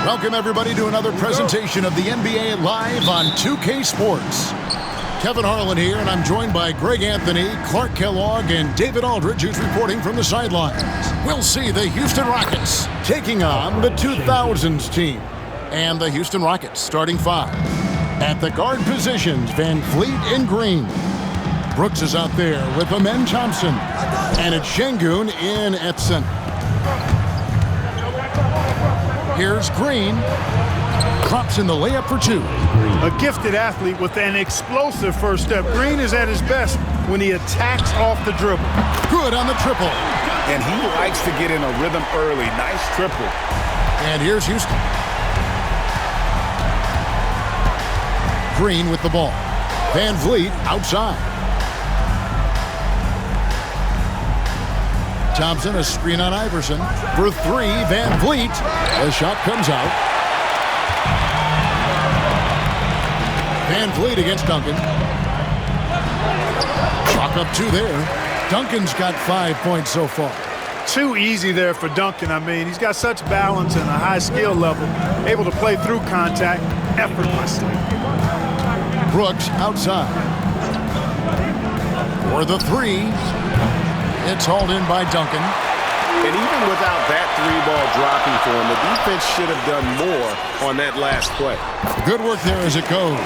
Welcome, everybody, to another presentation of the NBA Live on 2K Sports. Kevin Harlan here, and I'm joined by Greg Anthony, Clark Kellogg, and David Aldridge, who's reporting from the sidelines. We'll see the Houston Rockets taking on the 2000s team. And the Houston Rockets starting five. At the guard positions, Van Vliet and Green. Brooks is out there with Amen Thompson. And it's Şengün in at center. Here's Green. Drops in the layup for two. A gifted athlete with an explosive first step. Green is at his best when he attacks off the dribble. Good on the triple. And he likes to get in a rhythm early. Nice triple. And here's Houston. Green with the ball. Van Vliet outside. Thompson, a screen on Iverson. For three, Van Vliet. The shot comes out. Van Vliet against Duncan. Chalk up two there. Duncan's got 5 points so far. Too easy there for Duncan. I mean, he's got such balance and a high skill level. Able to play through contact effortlessly. Brooks outside. For the three. It's hauled in by Duncan. And even without that three ball dropping for him, the defense should have done more on that last play. Good work there as it goes.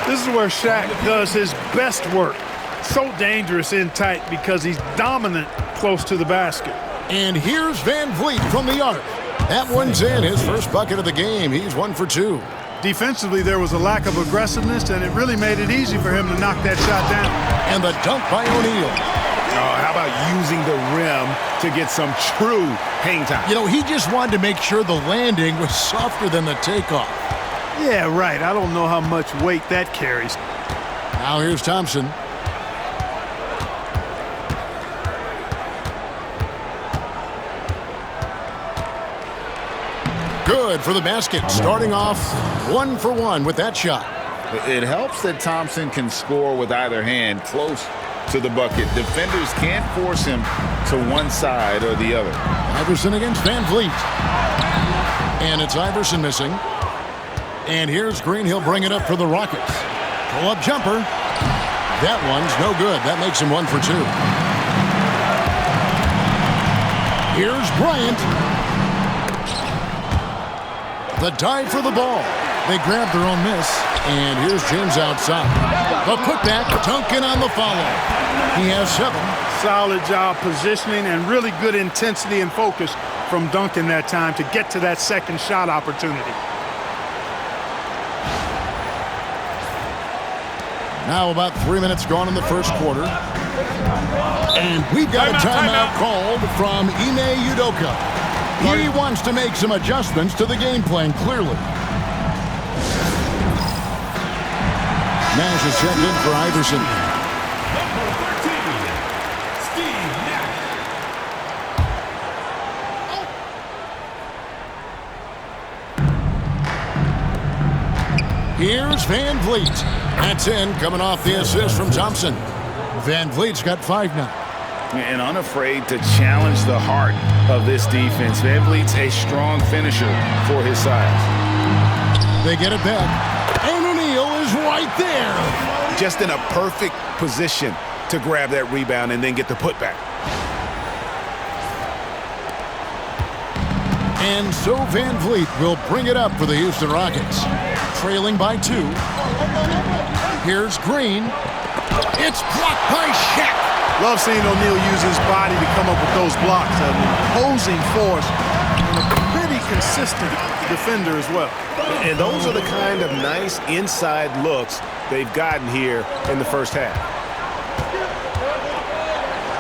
This is where Shaq does his best work. So dangerous in tight because he's dominant close to the basket. And here's Van Vliet from the arc. That one's in, his first bucket of the game. He's 1 for 2. Defensively, there was a lack of aggressiveness, and it really made it easy for him to knock that shot down. And the dunk by O'Neal. Oh, how about using the rim to get some true hang time? You know, he just wanted to make sure the landing was softer than the takeoff. Yeah, right. I don't know how much weight that carries. Now here's Thompson. Good for the basket. Starting off 1 for 1 with that shot. It helps that Thompson can score with either hand close to the bucket. Defenders can't force him to one side or the other. Iverson against Van Vliet. And it's Iverson missing. And here's Green. He'll bring it up for the Rockets. Pull-up jumper. That one's no good. That makes him 1 for 2. Here's Bryant. The dive for the ball. They grab their own miss. And here's James outside. The putback, Duncan on the follow. He has 7. Solid job positioning and really good intensity and focus from Duncan that time to get to that second shot opportunity. Now about 3 minutes gone in the first quarter. And we've got a timeout called from Ime Udoka. He wants to make some adjustments to the game plan, clearly. Nash is checked in for Iverson. Here's Van Vliet. That's in, coming off the assist from Thompson. Van Vliet's got 5 now. And unafraid to challenge the heart of this defense. Van Vliet's a strong finisher for his size. They get it back. And O'Neal is right there. Just in a perfect position to grab that rebound and then get the putback. And so Van Vliet will bring it up for the Houston Rockets. Trailing by 2. Here's Green. It's blocked by Shaq. Love seeing O'Neal use his body to come up with those blocks. An imposing force and a pretty consistent defender as well. And those are the kind of nice inside looks they've gotten here in the first half.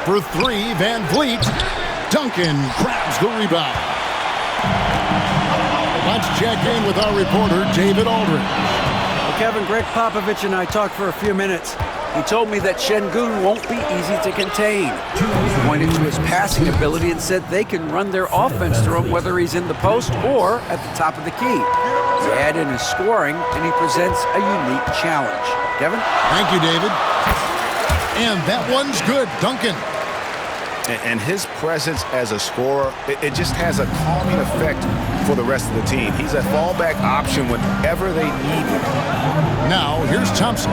For 3, Van Vliet. Duncan grabs the rebound. Let's check in with our reporter, David Aldridge. Well, Kevin, Greg Popovich and I talked for a few minutes. He told me that Şengün won't be easy to contain. He pointed to his passing ability and said they can run their offense through him whether he's in the post or at the top of the key. You add in his scoring, and he presents a unique challenge. Kevin? Thank you, David. And that one's good. Duncan. And his presence as a scorer, it just has a calming effect for the rest of the team. He's a fallback option whenever they need him. Now, here's Thompson.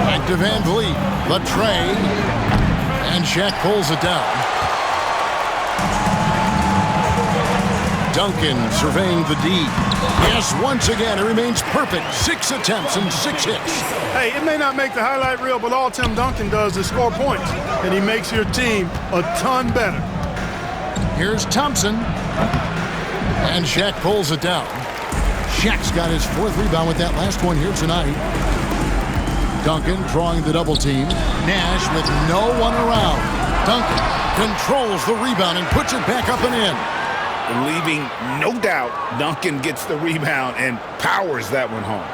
Back to Van Vliet. The tray. And Shaq pulls it down. Duncan surveying the D. Yes, once again, it remains perfect. 6 attempts and 6 hits. Hey, it may not make the highlight reel, but all Tim Duncan does is score points, and he makes your team a ton better. Here's Thompson. And Shaq pulls it down. Shaq's got his 4th rebound with that last one here tonight. Duncan drawing the double team. Nash with no one around. Duncan controls the rebound and puts it back up and in. Leaving no doubt, Duncan gets the rebound and powers that one home.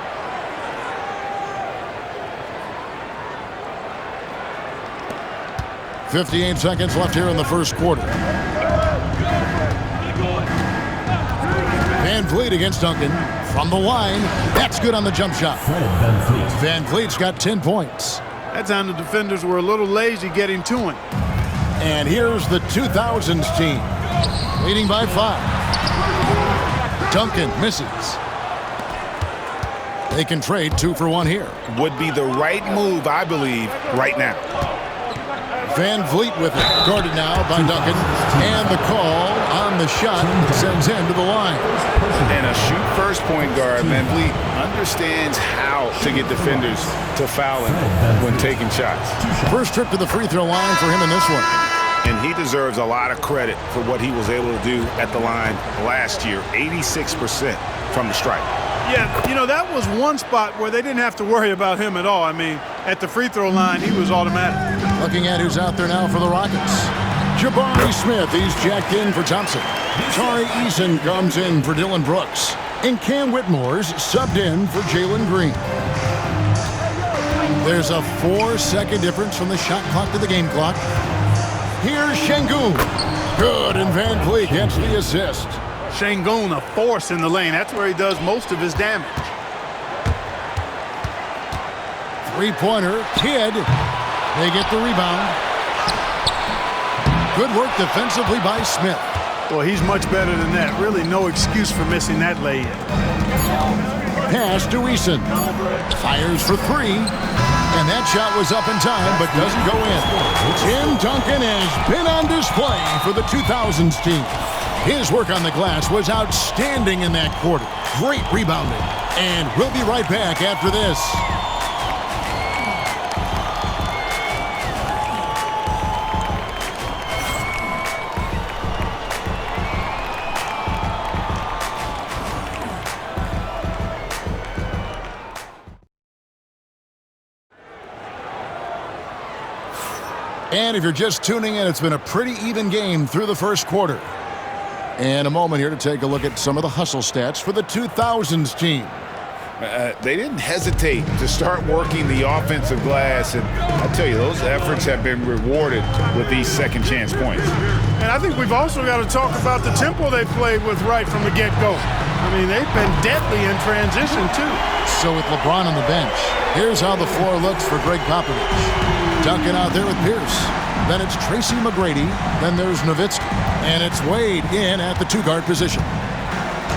.58 seconds left here in the first quarter. Van Vliet against Duncan. From the line, that's good on the jump shot. Van Vliet's got 10 points. That time the defenders were a little lazy getting to him. And here's the 2000s team, leading by 5. Duncan misses. They can trade 2 for 1 here. Would be the right move, I believe, right now. Van Vliet with it. Guarded now by Duncan. And the call on the shot sends him to the line. And a shoot-first point guard, Van Vliet understands how to get defenders to foul him when taking shots. First trip to the free throw line for him in this one. And he deserves a lot of credit for what he was able to do at the line last year. 86% from the stripe. Yeah, you know, that was one spot where they didn't have to worry about him at all. I mean, at the free throw line, he was automatic. Looking at who's out there now for the Rockets. Jabari Smith, he's jacked in for Thompson. Tari Eason comes in for Dylan Brooks. And Cam Whitmore's subbed in for Jalen Green. There's a 4-second difference from the shot clock to the game clock. Here's Şengün. Good, and Van Vliet gets the assist. Şengün, a force in the lane. That's where he does most of his damage. Three-pointer, Kidd. They get the rebound. Good work defensively by Smith. Well, he's much better than that. Really no excuse for missing that lay-in. Pass to Eason. Fires for 3. And that shot was up in time, but doesn't go in. Tim Duncan has been on display for the 2000s team. His work on the glass was outstanding in that quarter. Great rebounding. And we'll be right back after this. And if you're just tuning in, it's been a pretty even game through the first quarter. And a moment here to take a look at some of the hustle stats for the 2000s team. They didn't hesitate to start working the offensive glass, and I tell you, those efforts have been rewarded with these second chance points. And I think we've also got to talk about the tempo they played with right from the get-go. I mean, they've been deadly in transition, too. So with LeBron on the bench, here's how the floor looks for Greg Popovich. Duncan out there with Pierce. Then it's Tracy McGrady. Then there's Nowitzki. And it's Wade in at the 2-guard position.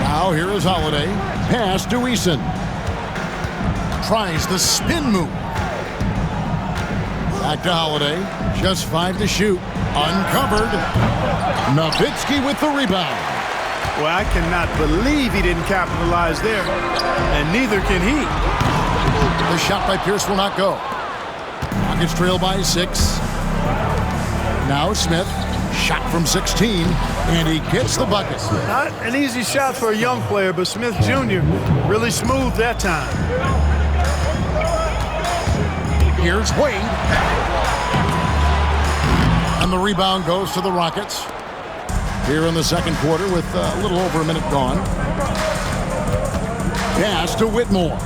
Now here is Holiday. Pass to Eason. Tries the spin move. Back to Holiday. Just 5 to shoot. Uncovered. Nowitzki with the rebound. Well, I cannot believe he didn't capitalize there. And neither can he. The shot by Pierce will not go. Rockets trail by 6. Now Smith. Shot from 16. And he gets the bucket. Not an easy shot for a young player, but Smith Jr. really smooth that time. Here's Wade. And the rebound goes to the Rockets. Here in the second quarter with a little over a minute gone. Pass to Whitmore.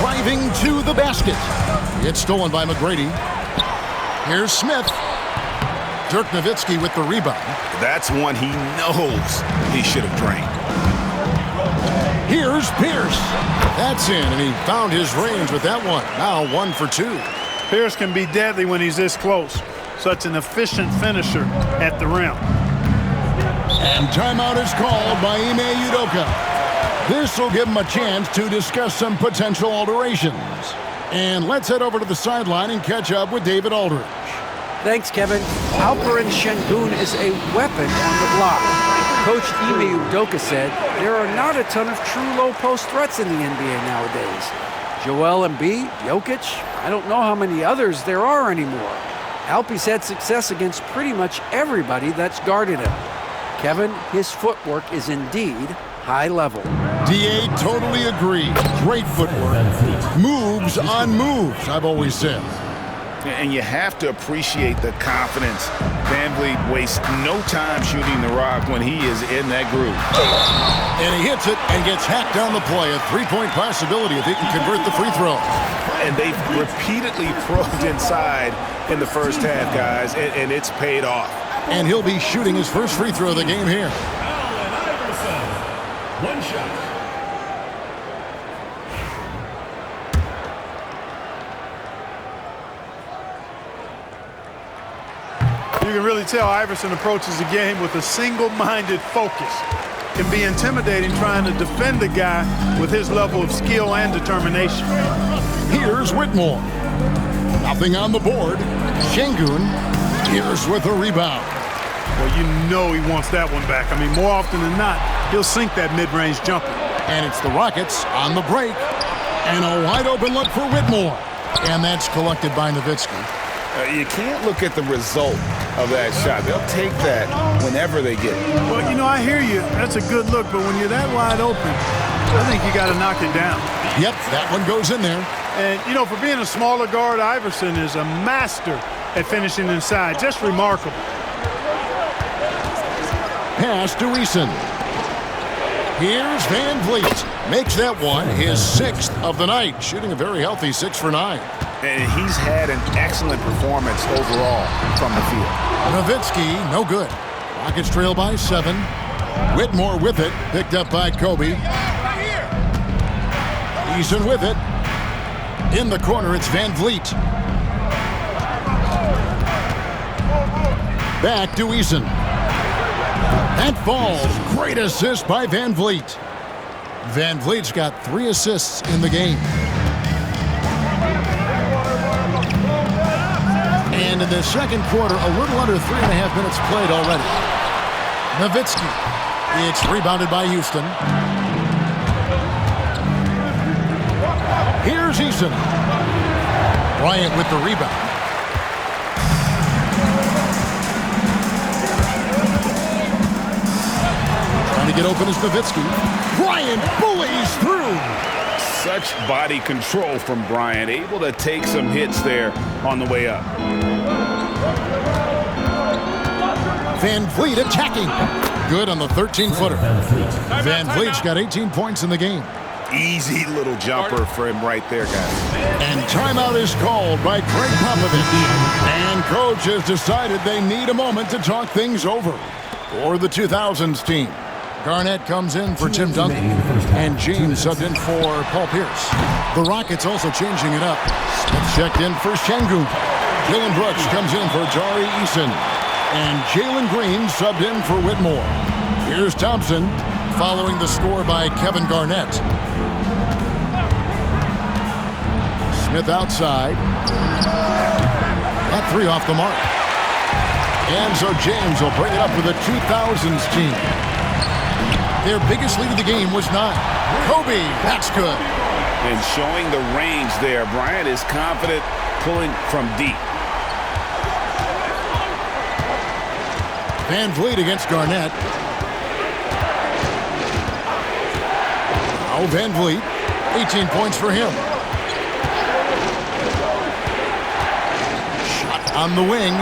Driving to the basket. It's stolen by McGrady. Here's Smith. Dirk Nowitzki with the rebound. That's one he knows he should have drained. Here's Pierce. That's in, and he found his range with that one. Now 1 for 2. Pierce can be deadly when he's this close. Such an efficient finisher at the rim. And timeout is called by Ime Udoka. This will give him a chance to discuss some potential alterations. And let's head over to the sideline and catch up with David Aldridge. Thanks, Kevin. Alperen Şengün is a weapon on the block. Coach Ime Udoka said there are not a ton of true low-post threats in the NBA nowadays. Joel Embiid, Jokic, I don't know how many others there are anymore. Alpe's had success against pretty much everybody that's guarded him. Kevin, his footwork is indeed high level. DA totally agreed. Great footwork. Moves on moves, I've always said. And you have to appreciate the confidence. VanVleet wastes no time shooting the rock when he is in that groove. And he hits it and gets hacked down the play. A three-point possibility if he can convert the free throw. And they've repeatedly probed inside in the first half, guys, and it's paid off. And he'll be shooting his first free throw of the game here. Allen Iverson. One shot. You can really tell Iverson approaches the game with a single-minded focus. Can be intimidating trying to defend a guy with his level of skill and determination. Here's Whitmore. Nothing on the board. Şengün. Here's with a rebound. Well, you know he wants that one back. I mean, more often than not, he'll sink that mid-range jumper. And it's the Rockets on the break. And a wide-open look for Whitmore. And that's collected by Nowitzki. You can't look at the result of that shot. They'll take that whenever they get it. Well, you know, I hear you. That's a good look, but when you're that wide open, I think you got to knock it down. Yep, that one goes in there. And, you know, for being a smaller guard, Iverson is a master at finishing inside. Just remarkable. Pass to Eason. Here's VanVleet. Makes that one his 6th of the night, shooting a very healthy 6 for 9. And he's had an excellent performance overall from the field. Nowitzki, no good. Rockets trail by 7. Whitmore with it, picked up by Kobe. Eason with it. In the corner, it's VanVleet. Back to Eason. That falls. Great assist by VanVleet. VanVleet's got 3 assists in the game. And in the second quarter, a little under 3.5 minutes played already. Nowitzki. It's rebounded by Houston. Here's Eason. Bryant with the rebound. Trying to get open is Nowitzki. Bryant bullies through. Such body control from Bryant, able to take some hits there on the way up. VanVleet attacking. Good on the 13-footer. VanVleet's got 18 points in the game. Easy little jumper for him right there, guys. And timeout is called by Greg Popovich. And coach has decided they need a moment to talk things over. For the 2000s team, Garnett comes in for Tim Duncan, and James subbed in for Paul Pierce. The Rockets also changing it up. Smith checked in for Şengün. Dylan Brooks comes in for Tari Eason, and Jalen Green subbed in for Whitmore. Here's Thompson, following the score by Kevin Garnett. Smith outside. That 3 off the mark. And so James will bring it up for the 2000s team. Their biggest lead of the game was 9. Kobe, that's good. And showing the range there. Bryant is confident pulling from deep. VanVleet against Garnett. Now VanVleet, 18 points for him. Shot on the wing.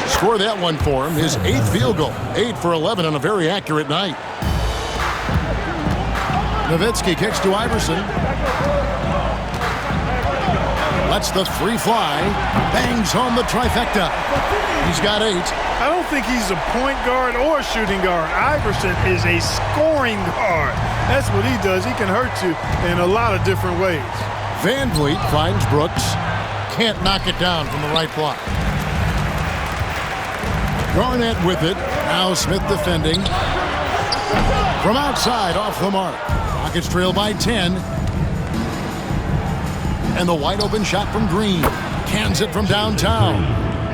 Score that one for him. His 8th field goal. 8 for 11 on a very accurate night. Nowitzki kicks to Iverson. Lets the three fly. Bangs home the trifecta. He's got 8. I don't think he's a point guard or a shooting guard. Iverson is a scoring guard. That's what he does. He can hurt you in a lot of different ways. Van Vliet finds Brooks. Can't knock it down from the right block. Garnett with it. Now Smith defending. From outside, off the mark. Rockets trail by 10. And the wide open shot from Green. Cans it from downtown.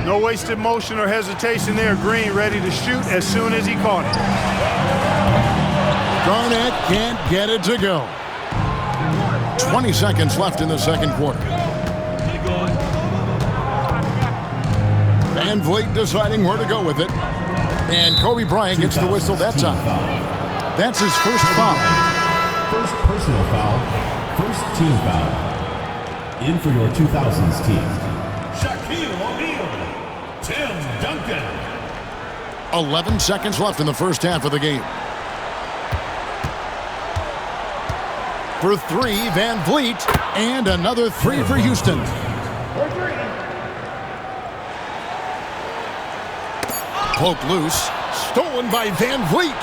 No wasted motion or hesitation there. Green ready to shoot as soon as he caught it. Garnett can't get it to go. 20 seconds left in the second quarter. Van Vliet deciding where to go with it. And Kobe Bryant gets the whistle that time. That's his first foul. First personal foul, first team foul. In for your 2000s team, Shaquille O'Neal, Tim Duncan. 11 seconds left in the first half of the game. For 3, Van Vliet, and another 3 for Houston. Poke loose, stolen by Van Vliet.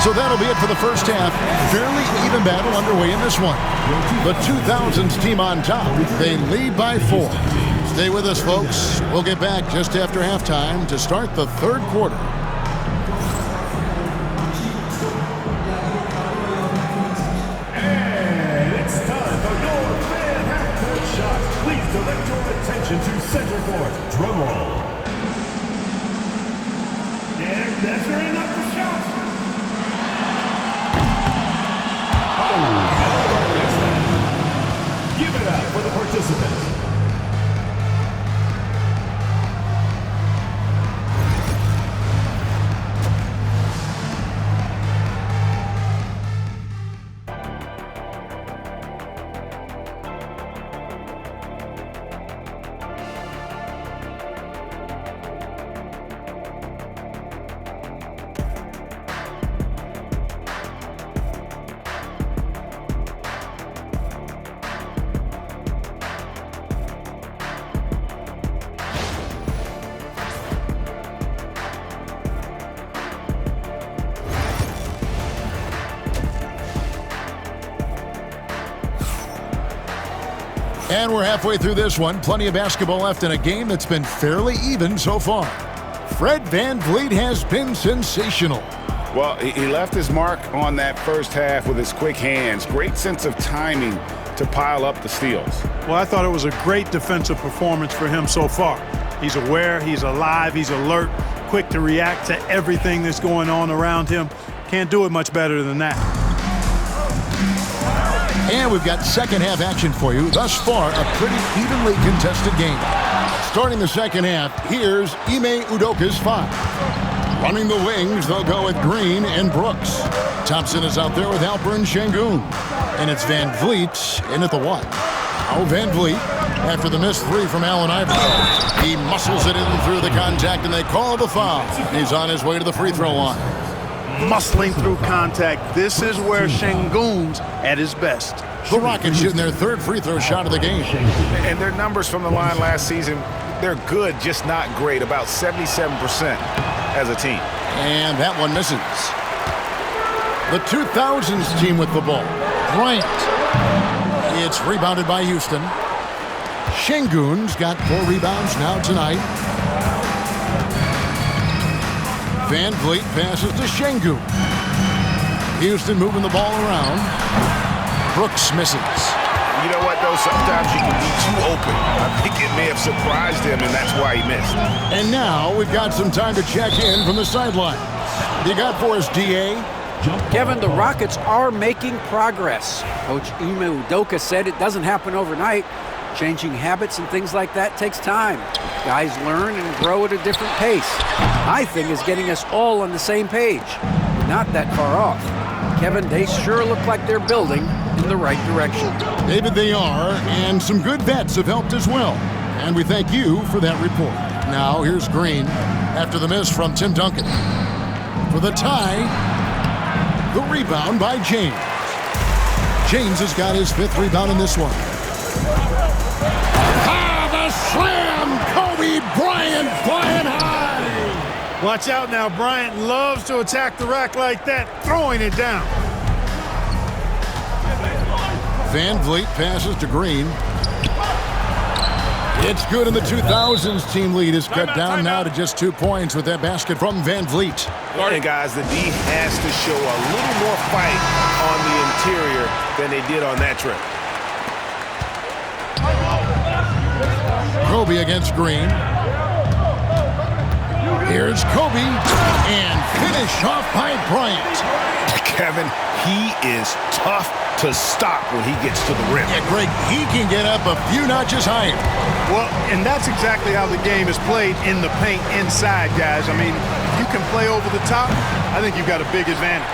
So that'll be it for the first half. Fairly even battle underway in this one. The 2000s team on top. They lead by 4. Stay with us, folks. We'll get back just after halftime to start the third quarter. And it's time for your fan half-court shot. Please direct your attention to center court. Drum roll. And measuring up the shot. Give it up for the participants. And we're halfway through this one. Plenty of basketball left in a game that's been fairly even so far. Fred Van Vliet has been sensational. Well, he left his mark on that first half with his quick hands. Great sense of timing to pile up the steals. Well, I thought it was a great defensive performance for him so far. He's aware, he's alive, he's alert, quick to react to everything that's going on around him. Can't do it much better than that. And we've got second half action for you. Thus far, a pretty evenly contested game. Starting the second half, here's Ime Udoka's 5. Running the wings, they'll go with Green and Brooks. Thompson is out there with Alperen Şengün. And it's Van Vliet in at the 1. Now Van Vliet, after the missed 3 from Allen Iverson. He muscles it in through the contact, and they call the foul. He's on his way to the free throw line. Muscling through contact. This is where Şengün's at his best. The Rockets shooting their third free throw shot of the game. And their numbers from the line last season, they're good, just not great. About 77% as a team. And that one misses. The 2000s team with the ball. Bryant. It's rebounded by Houston. Şengün's got 4 rebounds now tonight. Van Vliet passes to Şengün. Houston moving the ball around. Brooks misses. You know what, though? Sometimes you can be too open. I think it may have surprised him, and that's why he missed. And now we've got some time to check in from the sideline. You got for us, D.A.? Kevin, the Rockets are making progress. Coach Ime Udoka said it doesn't happen overnight. Changing habits and things like that takes time. Guys learn and grow at a different pace. My thing is getting us all on the same page. We're not that far off. Kevin, they sure look like they're building in the right direction. David, they are, and some good vets have helped as well. And we thank you for that report. Now, here's Green after the miss from Tim Duncan. For the tie, the rebound by James. James has got his 5th rebound in this one. Watch out now. Bryant loves to attack the rack like that, throwing it down. Van Vliet passes to Green. It's good, and the 2000s team lead is cut down now to just 2 points with that basket from Van Vliet. And guys, the D has to show a little more fight on the interior than they did on that trip. Kobe against Green. Here's Kobe, and finish off by Bryant. Kevin, he is tough to stop when he gets to the rim. Yeah, Greg, he can get up a few notches higher. Well, and that's exactly how the game is played in the paint inside, guys. I mean, you can play over the top. I think you've got a big advantage.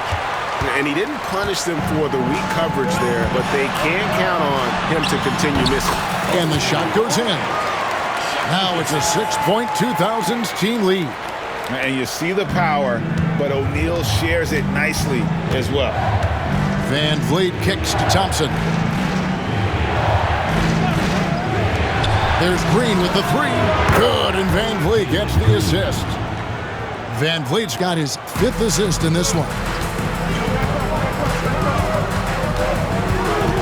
And he didn't punish them for the weak coverage there, but they can count on him to continue missing. And the shot goes in. Now it's a 6-point 2000s team lead. And you see the power, but O'Neal shares it nicely as well. Van Vliet kicks to Thompson. There's Green with the three. Good, and Van Vliet gets the assist. Van Vliet's got his 5th assist in this one.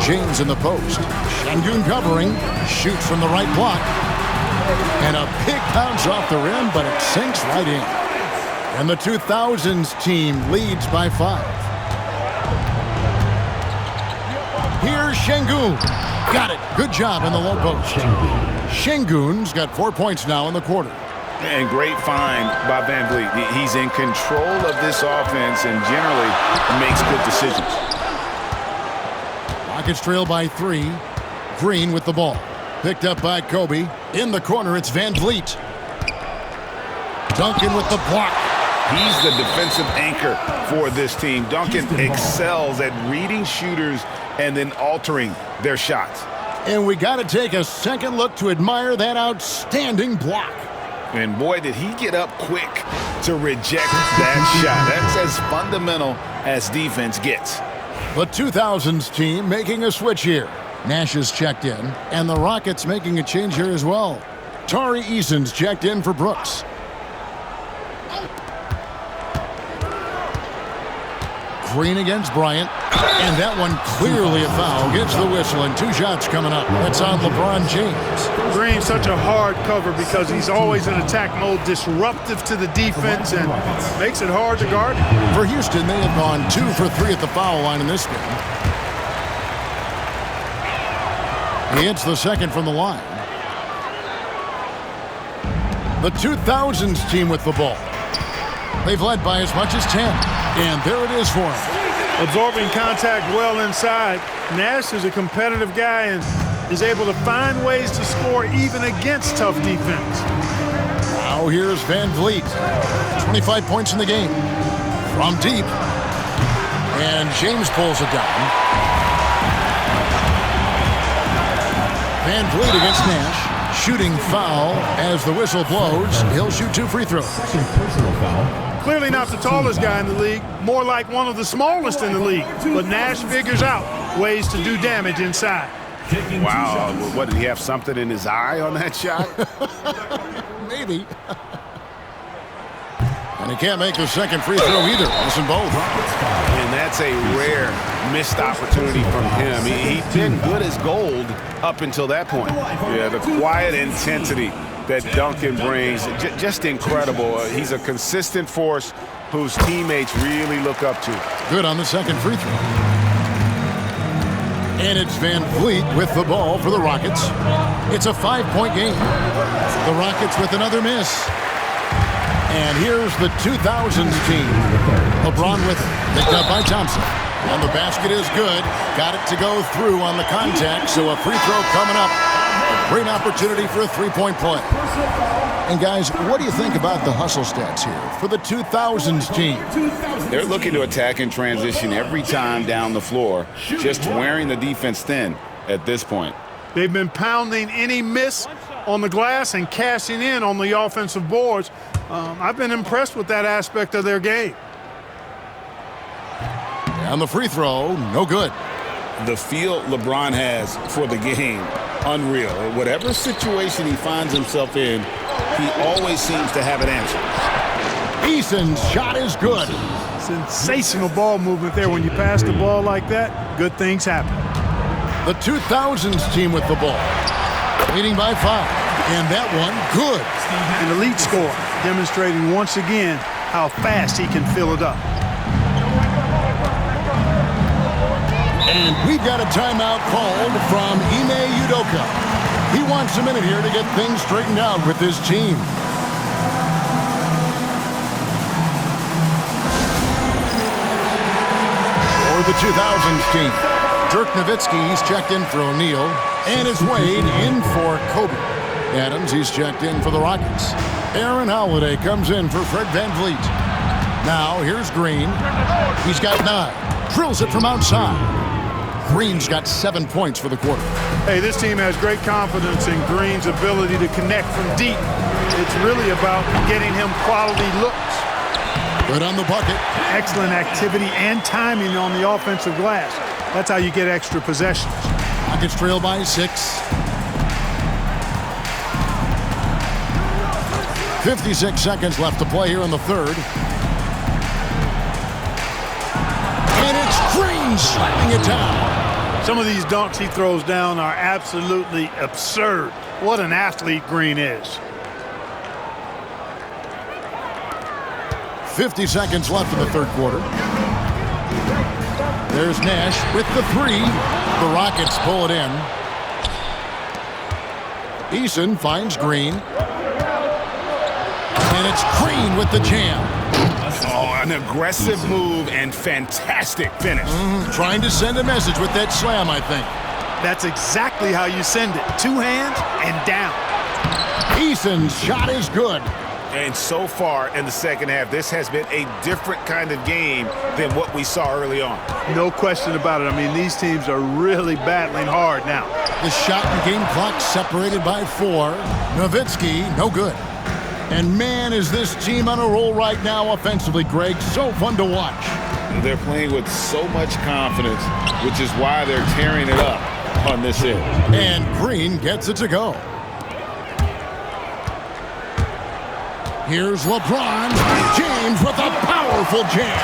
James in the post. Şengün covering. Shoots from the right block. And a big bounce off the rim, but it sinks right in. And the 2000s team leads by 5. Here's Şengün. Got it. Good job in the low post. Şengün's got 4 points now in the quarter. And great find by Van Vliet. He's in control of this offense and generally makes good decisions. Rockets trail by 3. Green with the ball. Picked up by Kobe. In the corner, it's Van Vliet. Duncan with the block. He's the defensive anchor for this team. Duncan excels at reading shooters and then altering their shots. And we got to take a second look to admire that outstanding block. And boy, did he get up quick to reject that shot. That's as fundamental as defense gets. The 2000s team making a switch here. Nash is checked in, and the Rockets making a change here as well. Tari Eason's checked in for Brooks. Green against Bryant, and that one clearly a foul. Gets the whistle, and 2 shots coming up. That's on LeBron James. Green's such a hard cover because he's always in attack mode, disruptive to the defense, and makes it hard to guard. For Houston, they have gone 2 for 3 at the foul line in this game. He hits the second from the line. The 2000s team with the ball. They've led by as much as 10. And there it is for him. Absorbing contact well inside. Nash is a competitive guy and is able to find ways to score even against tough defense. Now here's Van Vliet. 25 points in the game. From deep. And James pulls it down. Van Vliet against Nash. Shooting foul as the whistle blows. He'll shoot 2 free throws. Second personal foul. Clearly not the tallest guy in the league, more like one of the smallest in the league. But Nash figures out ways to do damage inside. Wow, what, did he have something in his eye on that shot? Maybe. And he can't make the second free throw either. Missing both. And that's a rare missed opportunity from him. He'd been good as gold up until that point. Yeah, the quiet intensity that Duncan brings, just incredible. He's a consistent force whose teammates really look up to. Good on the second free throw. And it's Van Vliet with the ball for the Rockets. It's a 5-point game. The Rockets with another miss. And here's the 2000s team. LeBron with it. Picked up by Thompson. And the basket is good. Got it to go through on the contact, so a free throw coming up. A great opportunity for a 3-point play. And guys, what do you think about the hustle stats here for the 2000s team? They're looking to attack in transition every time down the floor, just wearing the defense thin at this point. They've been pounding any miss on the glass and cashing in on the offensive boards. I've been impressed with that aspect of their game. And the free throw, no good. The feel LeBron has for the game, unreal. Whatever situation he finds himself in, he always seems to have an answer. Eason's shot is good. Sensational ball movement there. When you pass the ball like that, good things happen. The 2000s team with the ball, leading by 5. And that one, good. An elite score, demonstrating once again how fast he can fill it up. And we've got a timeout called from Ime Udoka. He wants a minute here to get things straightened out with his team. For the 2000s team, Dirk Nowitzki, he's checked in for O'Neal, and is Wade in for Kobe. Adams, he's checked in for the Rockets. Aaron Holiday comes in for Fred VanVleet. Now, here's Green. He's got 9. Drills it from outside. Green's got 7 points for the quarter. Hey, this team has great confidence in Green's ability to connect from deep. It's really about getting him quality looks. Good on the bucket. Excellent activity and timing on the offensive glass. That's how you get extra possessions. Rockets trail by 6. 56 seconds left to play here in the third. And it's Green slapping it down. Some of these dunks he throws down are absolutely absurd. What an athlete Green is. 50 seconds left in the third quarter. There's Nash with the 3. The Rockets pull it in. Eason finds Green. And it's Green with the jam. Oh, an aggressive move and fantastic finish. Trying to send a message with that slam, I think. That's exactly how you send it. 2 hands and down. Eason's shot is good. And so far in the second half, this has been a different kind of game than what we saw early on. No question about it. I mean, these teams are really battling hard now. The shot and game clock separated by 4. Nowitzki, no good. And man, is this team on a roll right now offensively, Greg. So fun to watch. They're playing with so much confidence, which is why they're tearing it up on this end. And Green gets it to go. Here's LeBron James with a powerful jam.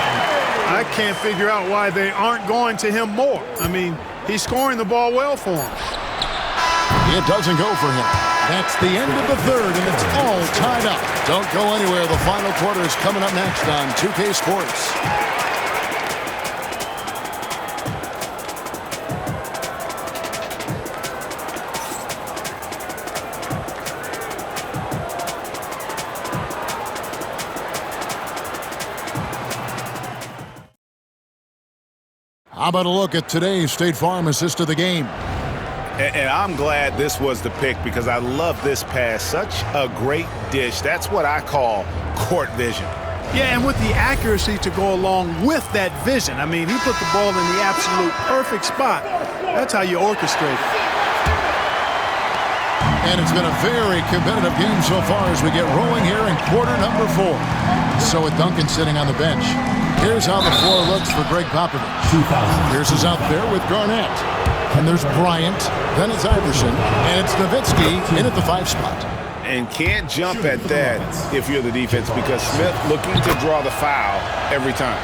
I can't figure out why they aren't going to him more. I mean, he's scoring the ball well for him. It doesn't go for him. That's the end of the third, and it's all tied up. Don't go anywhere. The final quarter is coming up next on 2K Sports. How about a look at today's State Farm assist of the game? And I'm glad this was the pick because I love this pass. Such a great dish. That's what I call court vision. Yeah, and with the accuracy to go along with that vision. I mean, he put the ball in the absolute perfect spot. That's how you orchestrate it. And it's been a very competitive game so far as we get rolling here in quarter number 4. So with Duncan sitting on the bench, here's how the floor looks for Greg Popovich. Here's his out there with Garnett. And there's Bryant, then it's Iverson, and it's Nowitzki in at the 5 spot. And can't jump at that if you're the defense because Smith looking to draw the foul every time.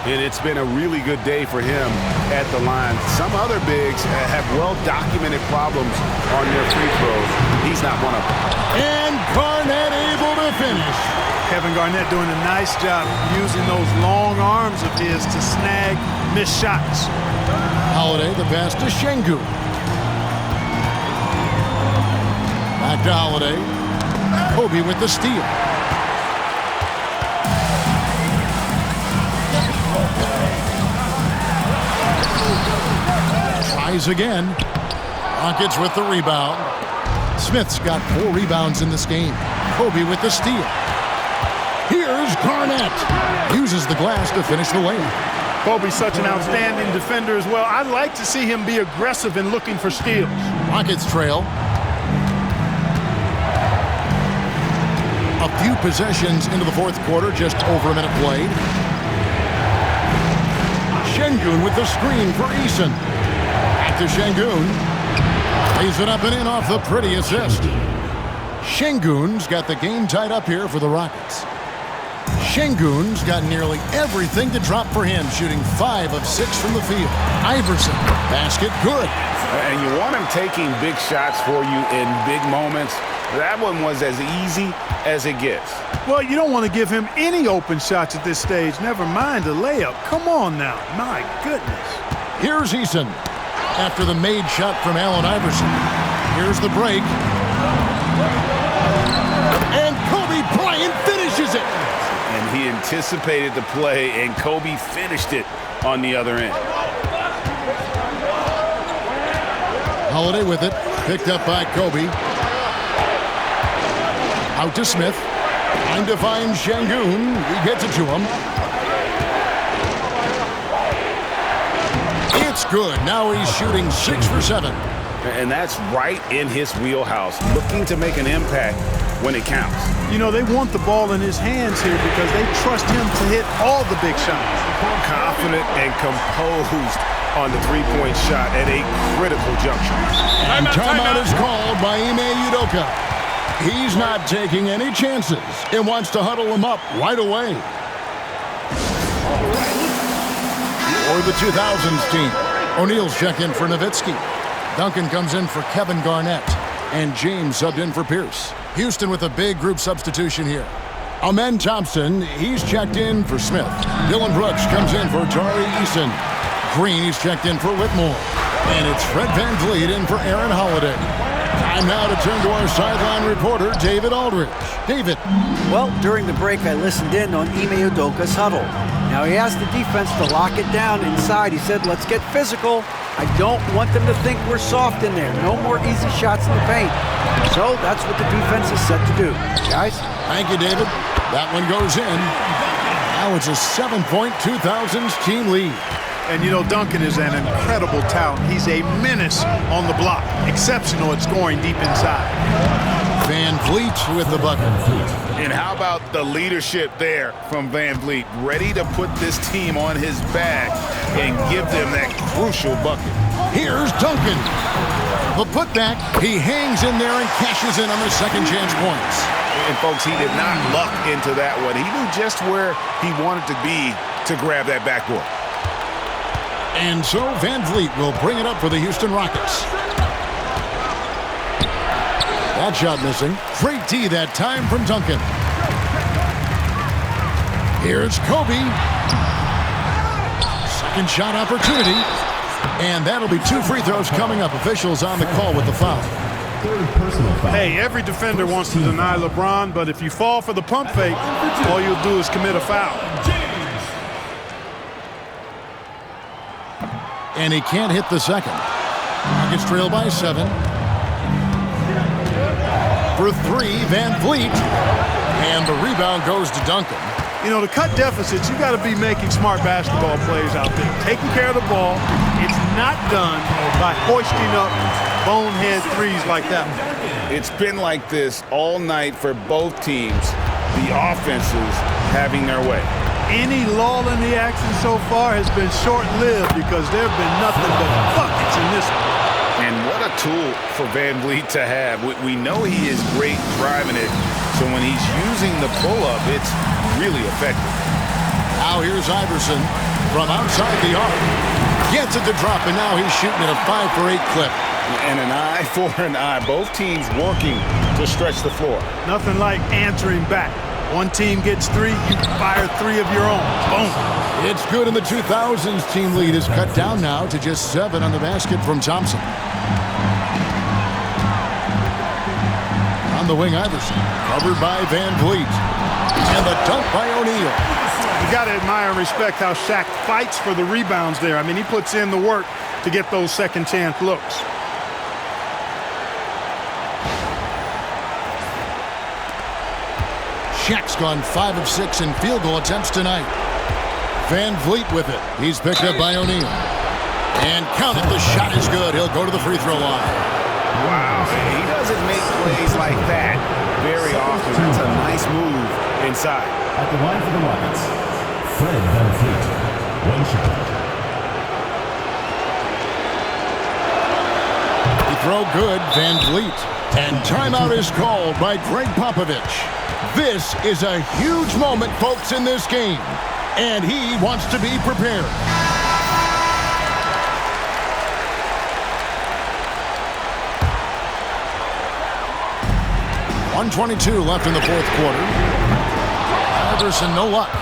And it's been a really good day for him at the line. Some other bigs have well-documented problems on their free throws. He's not one of them. And Garnett able to finish. Kevin Garnett doing a nice job using those long arms of his to snag missed shots. Holiday, the pass to Şengün. Back to Holiday. Kobe with the steal. Tries again. Rockets with the rebound. Smith's got 4 rebounds in this game. Kobe with the steal. Here's Garnett. Uses the glass to finish the layup. Kobe's such an outstanding defender as well. I'd like to see him be aggressive in looking for steals. Rockets trail. A few possessions into the fourth quarter, just over a minute played. Şengün with the screen for Eason. Back to Şengün. Lays it up and in off the pretty assist. Şengün's got the game tied up here for the Rockets. Şengün's got nearly everything to drop for him, shooting 5 of 6 from the field. Iverson, basket good. And you want him taking big shots for you in big moments. That one was as easy as it gets. Well, you don't want to give him any open shots at this stage. Never mind a layup. Come on now. My goodness. Here's Eason. After the made shot from Allen Iverson. Here's the break. And Kobe Bryant finishes it. And he anticipated the play, and Kobe finished it on the other end. Holiday with it. Picked up by Kobe. Out to Smith. Trying to find Şengün. He gets it to him. It's good. Now he's shooting 6 for 7. And that's right in his wheelhouse, looking to make an impact when it counts. You know, they want the ball in his hands here because they trust him to hit all the big shots. Confident and composed on the three-point shot at a critical juncture. And timeout is called by Ime Udoka. He's not taking any chances and wants to huddle him up right away. For the 2000s team, O'Neal's check in for Nowitzki. Duncan comes in for Kevin Garnett. And James subbed in for Pierce. Houston with a big group substitution here. Amen Thompson, he's checked in for Smith. Dylan Brooks comes in for Tari Eason. Green, he's checked in for Whitmore. And it's Fred VanVleet in for Aaron Holiday. Time now to turn to our sideline reporter, David Aldridge. David. Well, during the break, I listened in on Ime Udoka's huddle. Now, he asked the defense to lock it down inside. He said, let's get physical. I don't want them to think we're soft in there. No more easy shots in the paint. So that's what the defense is set to do. Guys? Thank you, David. That one goes in. Now it's a 7-point 2000s team lead. And, you know, Duncan is an incredible talent. He's a menace on the block. Exceptional at scoring deep inside. VanVleet with the bucket. And how about the leadership there from VanVleet? Ready to put this team on his back and give them that crucial bucket. Here's Duncan. The putback. He hangs in there and cashes in on the second chance points. And, folks, he did not luck into that one. He knew just where he wanted to be to grab that backboard. And so VanVleet will bring it up for the Houston Rockets. That shot missing. Great D that time from Duncan. Here's Kobe. Second shot opportunity. And that'll be 2 free throws coming up. Officials on the call with the foul. Third personal foul. Hey, every defender wants to deny LeBron, but if you fall for the pump fake, all you'll do is commit a foul. And he can't hit the second. Rockets trail by 7. For 3, VanVleet. And the rebound goes to Duncan. You know, to cut deficits, you got to be making smart basketball plays out there. Taking care of the ball. It's not done by hoisting up bonehead threes like that one. It's been like this all night for both teams. The offenses having their way. Any lull in the action so far has been short-lived because there have been nothing but buckets in this one. And what a tool for VanVleet to have. We know he is great driving it, so when he's using the pull-up, it's really effective. Now here's Iverson from outside the arc. Gets it to drop, and now he's shooting at a 5 for 8 clip. And an eye for an eye. Both teams working to stretch the floor. Nothing like answering back. One team gets 3, you fire 3 of your own. Boom. It's good, and the 2000s team lead is cut down now to just 7 on the basket from Thompson. On the wing, Iverson, covered by VanVleet. And the dunk by O'Neal. You got to admire and respect how Shaq fights for the rebounds there. I mean, he puts in the work to get those second chance looks. Shaq's gone 5 of 6 in field goal attempts tonight. VanVleet with it. He's picked up by O'Neal. And count it, the shot is good. He'll go to the free throw line. Wow, he doesn't make plays like that very often. That's a nice move inside. At the line for the Rockets, Fred VanVleet. 1 shot. He throw good, VanVleet. And timeout is called by Greg Popovich. This is a huge moment, folks, in this game. And he wants to be prepared. .122 left in the fourth quarter. Iverson, no luck.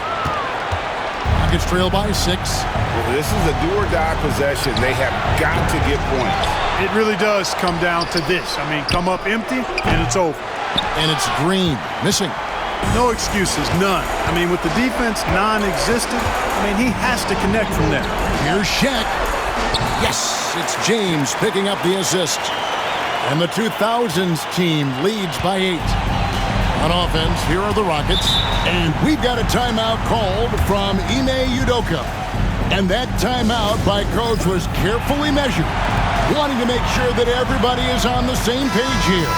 Rockets trail by 6. Well, this is a do-or-die possession. They have got to get points. It really does come down to this. I mean, come up empty, and it's over. And it's Green, missing. No excuses, none. I mean, with the defense non-existent, I mean, he has to connect from there. Here's Shaq. Yes, it's James picking up the assist. And the 2000s team leads by 8. On offense, here are the Rockets. And we've got a timeout called from Ime Udoka. And that timeout by Coach was carefully measured, wanting to make sure that everybody is on the same page here.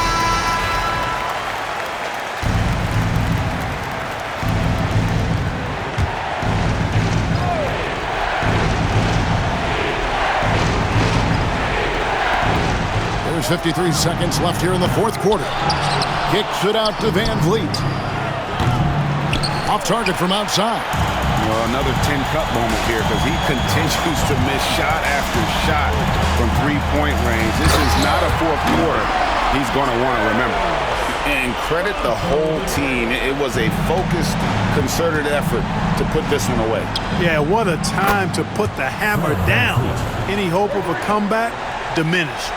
There's 53 seconds left here in the fourth quarter. Kicks it out to Van Vliet. Off target from outside. Well, another 10-cut moment here because he continues to miss shot after shot from three-point range. This is not a fourth quarter he's going to want to remember. And credit the whole team. It was a focused, concerted effort to put this one away. Yeah, what a time to put the hammer down. Any hope of a comeback diminished.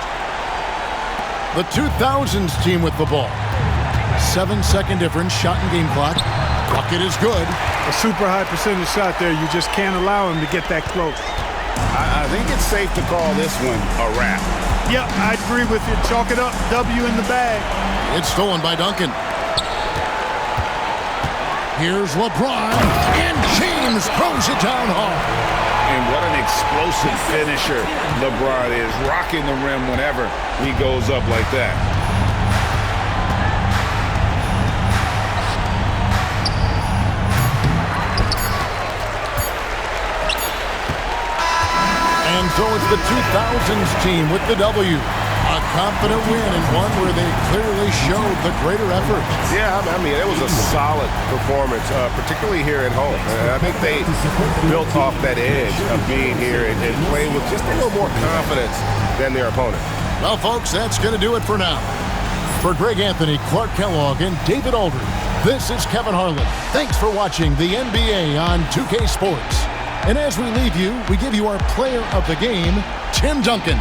The 2000s team with the ball. 7-second difference, shot and game clock. Bucket is good. A super high percentage shot there. You just can't allow him to get that close. I think it's safe to call this one a wrap. Yep, I agree with you. Chalk it up. W in the bag. It's stolen by Duncan. Here's LeBron. And James throws it down hard. And what an explosive finisher LeBron is, rocking the rim whenever he goes up like that. And so it's the 2000s team with the W. A confident win and one where they clearly showed the greater effort. Yeah, I mean, it was a solid performance, particularly here at home. I think they built off that edge of being here and playing with just a little more confidence than their opponent. Well, folks, that's going to do it for now. For Greg Anthony, Clark Kellogg, and David Aldridge, this is Kevin Harlan. Thanks for watching the NBA on 2K Sports. And as we leave you, we give you our player of the game, Tim Duncan.